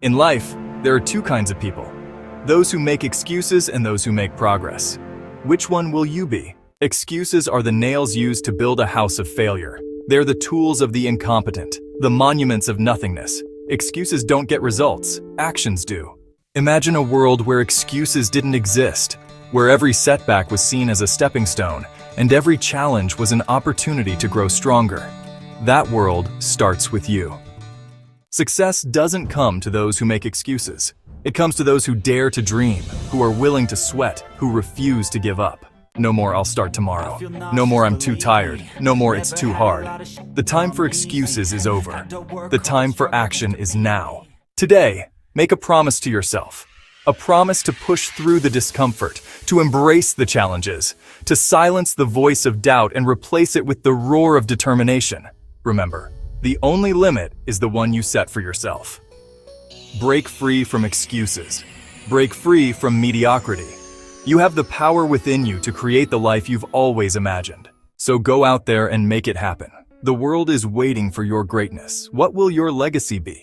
In life, there are two kinds of people. Those who make excuses and those who make progress. Which one will you be? Excuses are the nails used to build a house of failure. They're the tools of the incompetent, the monuments of nothingness. Excuses don't get results, actions do. Imagine a world where excuses didn't exist, where every setback was seen as a stepping stone, and every challenge was an opportunity to grow stronger. That world starts with you. Success doesn't come to those who make excuses. It comes to those who dare to dream, who are willing to sweat, who refuse to give up. No more "I'll start tomorrow." No more "I'm too tired." No more "It's too hard." The time for excuses is over. The time for action is now. Today, make a promise to yourself. A promise to push through the discomfort, to embrace the challenges, to silence the voice of doubt and replace it with the roar of determination. Remember, the only limit is the one you set for yourself. Break free from excuses. Break free from mediocrity. You have the power within you to create the life you've always imagined. So go out there and make it happen. The world is waiting for your greatness. What will your legacy be?